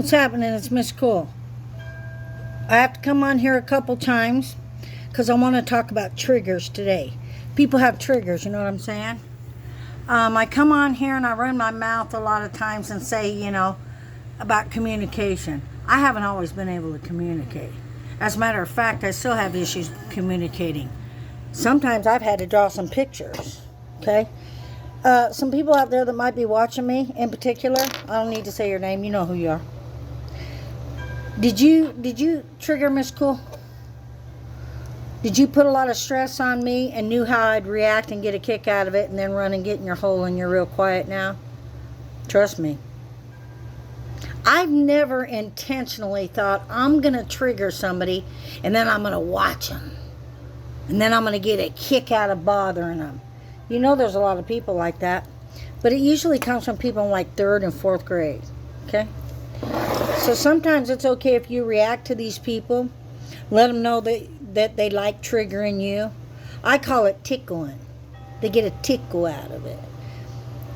What's happening? It's Miss Cool. I have to come on here a couple times because I want to talk about triggers today. People have triggers, you know what I'm saying? I come on here and I run my mouth a lot of times and say, about communication. I haven't always been able to communicate. As a matter of fact, I still have issues communicating. Sometimes I've had to draw some pictures, okay? Some people out there that might be watching me in particular, I don't need to say your name, you know who you are. Did you trigger Miss Cool? Did you put a lot of stress on me and knew how I'd react and get a kick out of it and then run and get in your hole and you're real quiet now? Trust me. I've never intentionally thought I'm going to trigger somebody and then I'm going to watch them. And then I'm going to get a kick out of bothering them. You know there's a lot of people like that. But it usually comes from people in like 3rd and 4th grade. Okay? So sometimes it's okay if you react to these people. Let them know that they like triggering you. I call it tickling. They get a tickle out of it.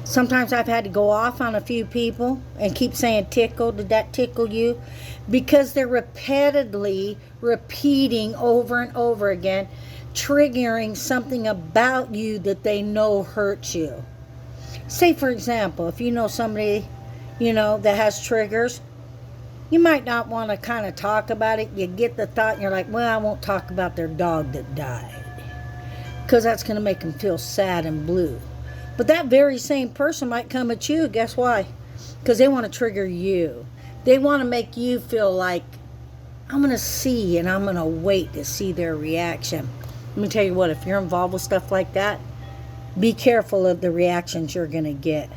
Sometimes I've had to go off on a few people and keep saying tickle. Did that tickle you? Because they're repeatedly repeating over and over again, triggering something about you that they know hurts you. Say, for example, if you know somebody, that has triggers, you might not want to kind of talk about it. You get the thought and you're like, well, I won't talk about their dog that died. Because that's going to make them feel sad and blue. But that very same person might come at you. Guess why? Because they want to trigger you. They want to make you feel like, I'm going to see and I'm going to wait to see their reaction. Let me tell you what, if you're involved with stuff like that, be careful of the reactions you're going to get.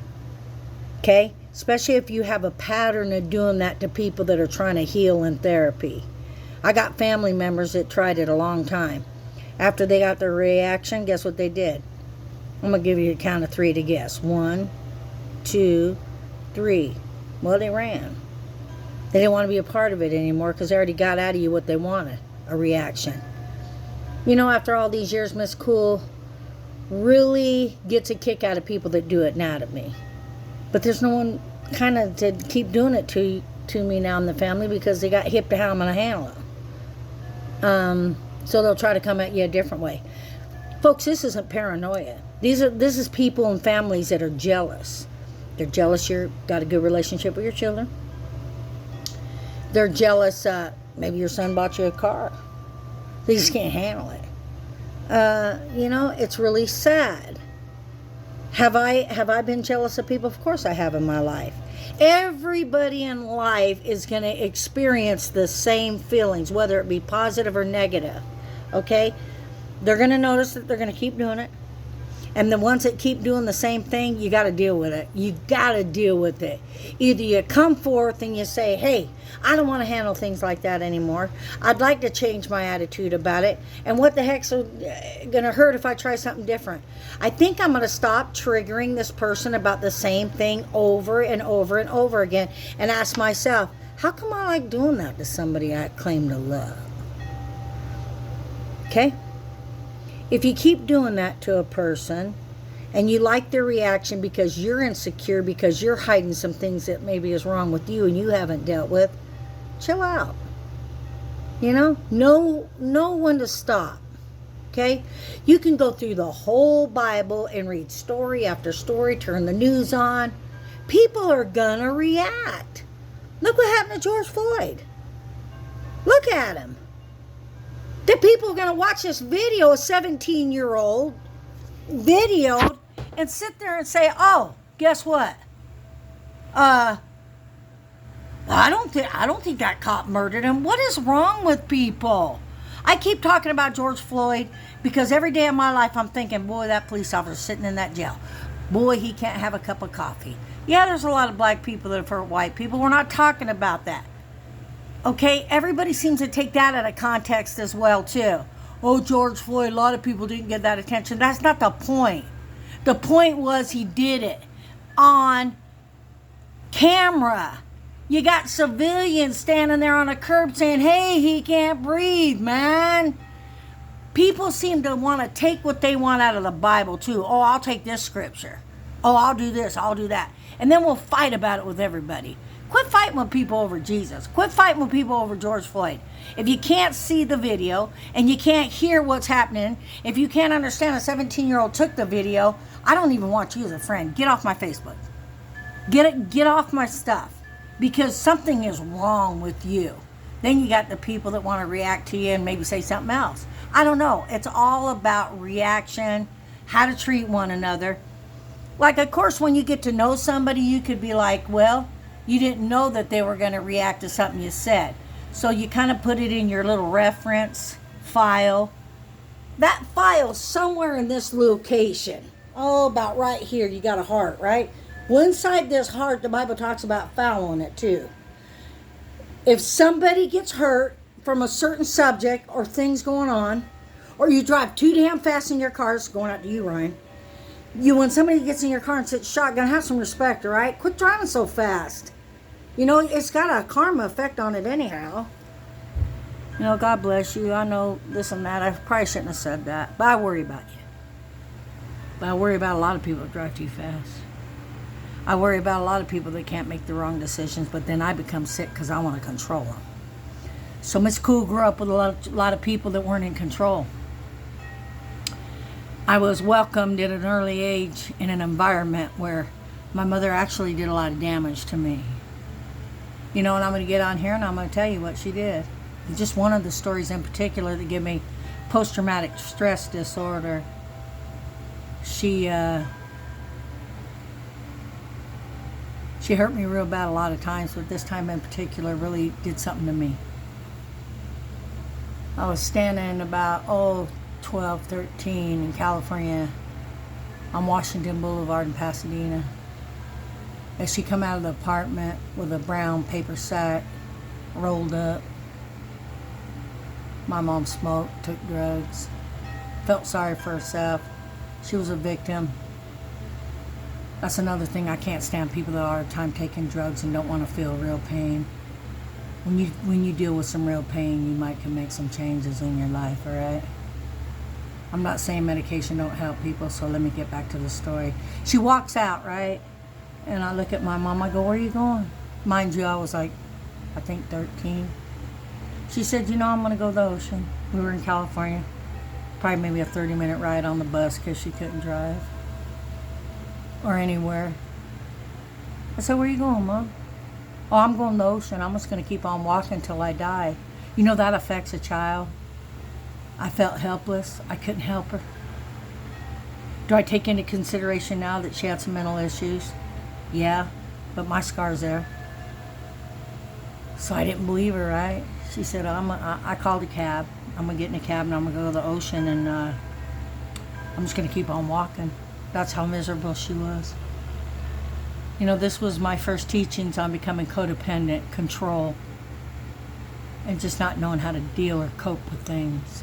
Okay? Especially if you have a pattern of doing that to people that are trying to heal in therapy. I got family members that tried it a long time. After they got their reaction, guess what they did? I'm going to give you a count of 3 to guess. 1, 2, 3. Well, they ran. They didn't want to be a part of it anymore because they already got out of you what they wanted, a reaction. After all these years, Miss Cool really gets a kick out of people that do it now to me. But there's no one kind of to keep doing it to me now in the family because they got hip to how I'm going to handle it. So they'll try to come at you a different way. Folks, this isn't paranoia. This is people and families that are jealous. They're jealous you've got a good relationship with your children. They're jealous maybe your son bought you a car. They just can't handle it. It's really sad. Have I been jealous of people? Of course I have in my life. Everybody in life is going to experience the same feelings, whether it be positive or negative. Okay? They're going to notice that they're going to keep doing it. And the ones that keep doing the same thing, you got to deal with it. You got to deal with it. Either you come forth and you say, hey, I don't want to handle things like that anymore. I'd like to change my attitude about it. And what the heck's going to hurt if I try something different? I think I'm going to stop triggering this person about the same thing over and over and over again and ask myself, how come I like doing that to somebody I claim to love? Okay? If you keep doing that to a person and you like their reaction because you're insecure, because you're hiding some things that maybe is wrong with you and you haven't dealt with, chill out. Know when to stop. Okay? You can go through the whole Bible and read story after story, turn the news on. People are gonna react. Look what happened to George Floyd. Look at him. The people are going to watch this video, a 17-year-old videoed, and sit there and say, oh, guess what? I don't think that cop murdered him. What is wrong with people? I keep talking about George Floyd because every day of my life I'm thinking, boy, that police officer sitting in that jail. Boy, he can't have a cup of coffee. Yeah, there's a lot of black people that have hurt white people. We're not talking about that. Okay, everybody seems to take that out of context as well, too. Oh, George Floyd, a lot of people didn't get that attention. That's not the point. The point was he did it on camera. You got civilians standing there on a curb saying, hey, he can't breathe, man. People seem to want to take what they want out of the Bible, too. Oh, I'll take this scripture. Oh, I'll do this, I'll do that. And then we'll fight about it with everybody. Quit fighting with people over Jesus. Quit fighting with people over George Floyd. If you can't see the video and you can't hear what's happening, if you can't understand a 17-year-old took the video, I don't even want you as a friend. Get off my Facebook. Get off my stuff. Because something is wrong with you. Then you got the people that want to react to you and maybe say something else. I don't know. It's all about reaction, how to treat one another. Like, of course, when you get to know somebody, you could be like, well, you didn't know that they were going to react to something you said. So you kind of put it in your little reference file. That file's somewhere in this location. Oh, about right here. You got a heart, right? Well, inside this heart, the Bible talks about following it too. If somebody gets hurt from a certain subject or things going on, or you drive too damn fast in your car, it's going out to you, Ryan. When somebody gets in your car and sits shotgun, have some respect, all right? Quit driving so fast. You know, it's got a karma effect on it anyhow. You know, God bless you. I know this and that. I probably shouldn't have said that, but I worry about you. But I worry about a lot of people that drive too fast. I worry about a lot of people that can't make the wrong decisions, but then I become sick because I want to control them. So Miss Cool grew up with a lot of people that weren't in control. I was welcomed at an early age in an environment where my mother actually did a lot of damage to me. You know, and I'm going to get on here and I'm going to tell you what she did. Just one of the stories in particular that give me post-traumatic stress disorder. She hurt me real bad a lot of times, but this time in particular really did something to me. I was standing about, 12, 13 in California on Washington Boulevard in Pasadena. As she come out of the apartment with a brown paper sack rolled up. My mom smoked, took drugs, felt sorry for herself. She was a victim. That's another thing I can't stand, people that are all the time taking drugs and don't want to feel real pain. When you deal with some real pain, you might can make some changes in your life, all right? I'm not saying medication don't help people, so let me get back to the story. She walks out, right? And I look at my mom, I go, where are you going? Mind you, I was like, I think 13. She said, I'm going to go to the ocean. We were in California. Probably maybe a 30-minute ride on the bus because she couldn't drive. Or anywhere. I said, where are you going, Mom? Oh, I'm going to the ocean. I'm just going to keep on walking until I die. You know that affects a child. I felt helpless. I couldn't help her. Do I take into consideration now that she had some mental issues? Yeah, but my scar's there. So I didn't believe her, right? She said, I called a cab. I'm going to get in a cab and I'm going to go to the ocean and I'm just going to keep on walking. That's how miserable she was. You know, this was my first teachings on becoming codependent, control, and just not knowing how to deal or cope with things.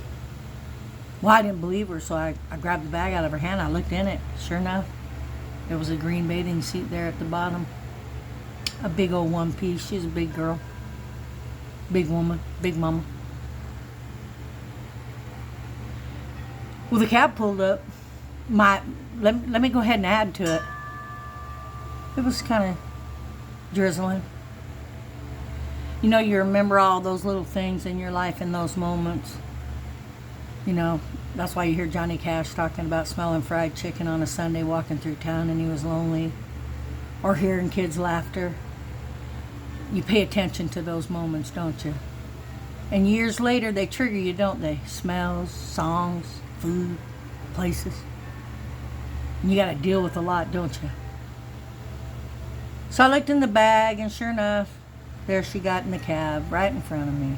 Well, I didn't believe her, so I grabbed the bag out of her hand. I looked in it. Sure enough, there was a green bathing suit there at the bottom. A big old one piece. She's a big girl. Big woman. Big mama. Well, the cab pulled up. Let me go ahead and add to it. It was kind of drizzling. You know, you remember all those little things in your life in those moments. You know, that's why you hear Johnny Cash talking about smelling fried chicken on a Sunday walking through town and he was lonely. Or hearing kids' laughter. You pay attention to those moments, don't you? And years later, they trigger you, don't they? Smells, songs, food, places. And you got to deal with a lot, don't you? So I looked in the bag, and sure enough, there she got in the cab, right in front of me.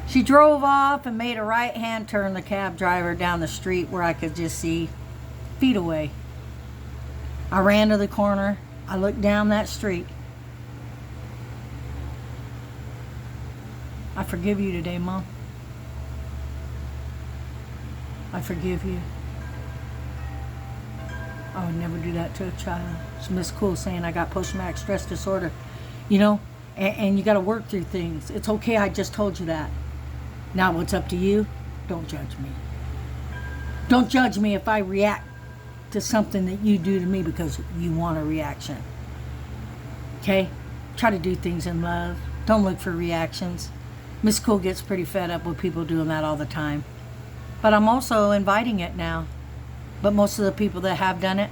She drove off and made a right-hand turn, the cab driver, down the street where I could just see feet away. I ran to the corner. I looked down that street. I forgive you today, Mom. I forgive you. I would never do that to a child. So Miss Cool saying I got post-traumatic stress disorder. You know, and you got to work through things. It's okay, I just told you that. Now what's up to you? Don't judge me. Don't judge me if I react to something that you do to me because you want a reaction. Okay? Try to do things in love. Don't look for reactions. Miss Cool gets pretty fed up with people doing that all the time. But I'm also inviting it now. But most of the people that have done it,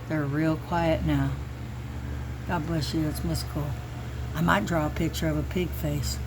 they're real quiet now. God bless you. It's Miss Cool. I might draw a picture of a pig face.